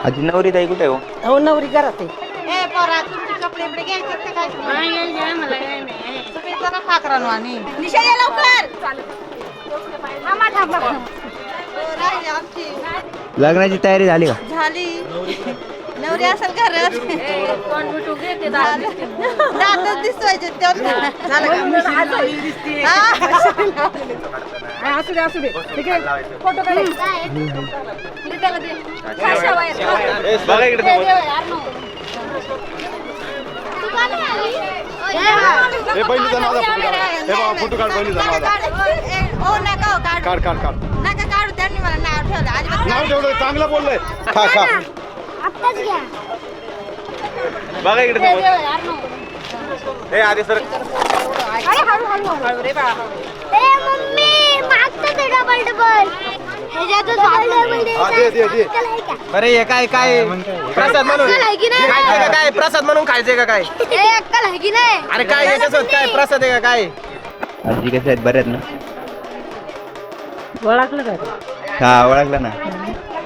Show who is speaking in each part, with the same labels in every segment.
Speaker 1: आजी नवरी ताई कुठे हो?
Speaker 2: हो नवरी घरात आहे.
Speaker 3: ए पोरा तुमचे कपडे बिपडे घ्यायचे का काय? तुम्ही जरा फाकरानो आणि निशा ये लवकर. थांबा थांबा. राहिली आमची.
Speaker 1: लग्नाची तयारी झाली का?
Speaker 3: झाली. नवरी असेल घरात. दातच दिसवायचे तेव्हा. झालं का?
Speaker 2: असू दे ठीक आहे फोटो काढ.
Speaker 1: बघा इकडे फोटो काढ
Speaker 3: नका काढू त्यांनी मला नाव ठेवलं अजिबात
Speaker 1: नाव ठेवलं चांगलं बोललंय. खा खा बघा इकडे आधी सर
Speaker 4: अरे हे काय काय प्रसाद म्हणून काय प्रसाद म्हणून खायचंय का काय? अरे काय याच्यासोबत काय प्रसाद आहे का काय?
Speaker 1: आजी कशा आहेत? बऱ्यात ना?
Speaker 2: ओळखलं का?
Speaker 1: हा ओळखलं ना.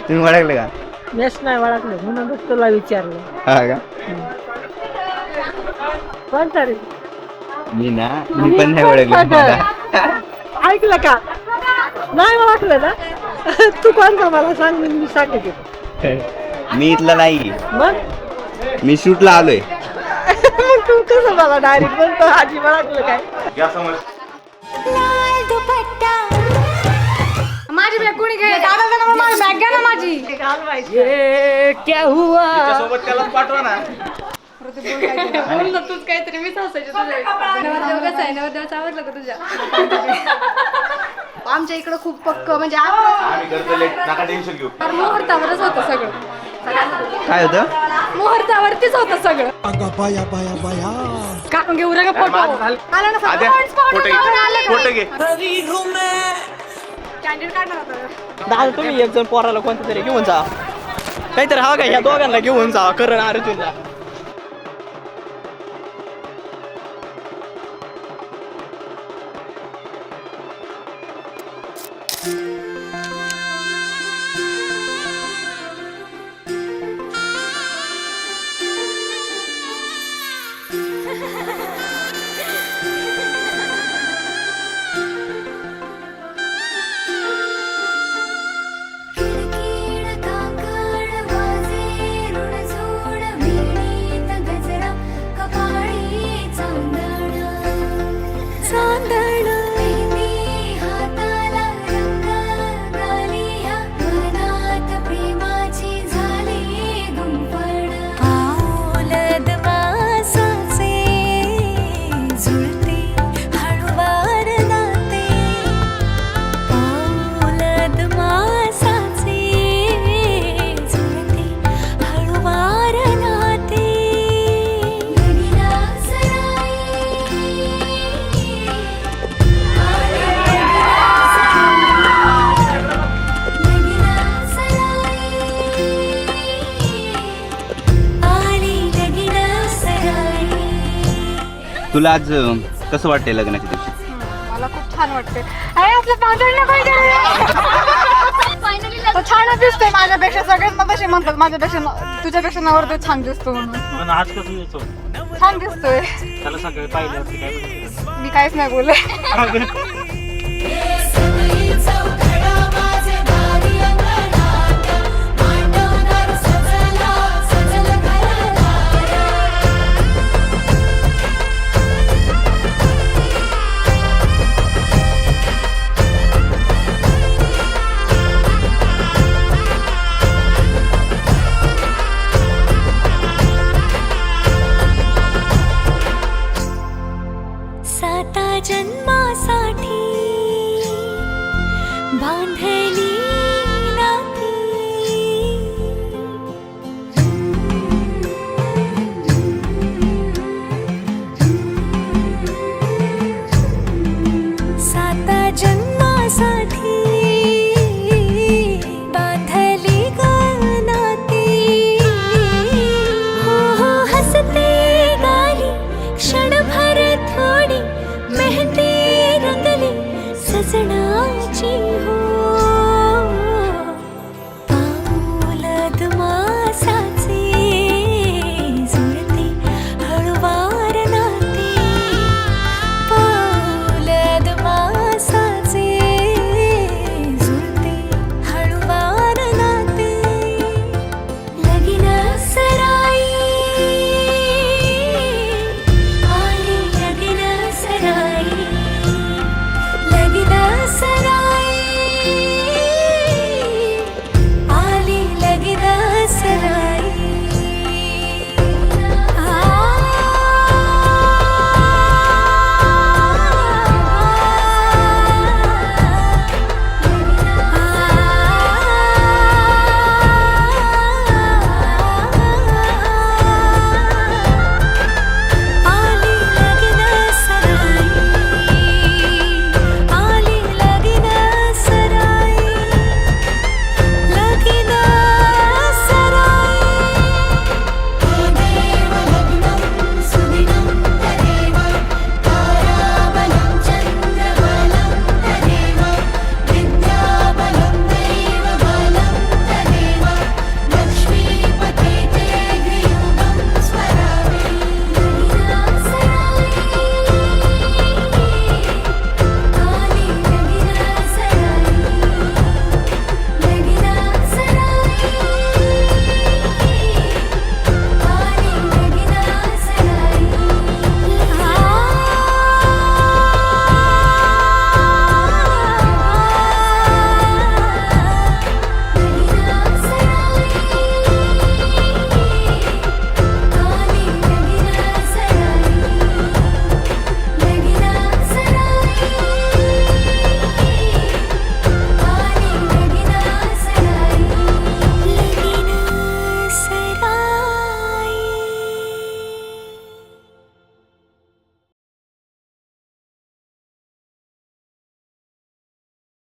Speaker 1: तुम्ही ओळखलं का?
Speaker 2: मेस नाही ओळखलं म्हणून तुला विचारलं.
Speaker 1: हा का?
Speaker 2: कोणता रे?
Speaker 1: मी पण नाही ओळखलं.
Speaker 2: ऐकलं का? नाही ओळखलं ना? तू कोणता मला सांग मी सांगते.
Speaker 1: मी इथला नाही,
Speaker 2: मग
Speaker 1: मी शूटला आलोय.
Speaker 2: मग तू कसं मला डायरेक्ट म्हणतो आजी ओळखलं काय?
Speaker 3: माझी बॅग कोणी घे दादा माझी बॅग घ्या ना माझी
Speaker 2: क्या हुआ?
Speaker 4: सोबत त्याला पाठवा ना.
Speaker 3: बोललो तूच काहीतरी मीच हसायचे तुझ्या नवरदेव कसा आहे नवरदेवाचं आवडलं का तुझ्या आमच्या इकडं खूप पक्क म्हणजे मुहूर्तावरच होतं सगळं
Speaker 1: काय होतं?
Speaker 3: मुहूर्तावरतीच होतं सगळं काकून घेऊ रे का फोटो आला ना फोटो घे कॅन्डिडेट काढणार होता
Speaker 4: दादा तुम्ही एक जण पोराला कोणतं तरी घेऊन जा. काहीतरी हा का ह्या दोघांना घेऊन जा करण अर्जुनला.
Speaker 1: तुला आज कसं वाटतंय लग्नाच्या दिवशी?
Speaker 3: मला खूप छान वाटते अरे आपलं पांढरं पाहिजे छानच दिसतोय माझ्यापेक्षा सगळेच मग तसे म्हणतात माझ्यापेक्षा तुझ्यापेक्षा नवरदेव छान दिसतो म्हणून
Speaker 5: आज कसं येतो
Speaker 3: छान दिसतोय
Speaker 5: त्याला सगळे पाहिलं
Speaker 3: मी काहीच नाही बोलले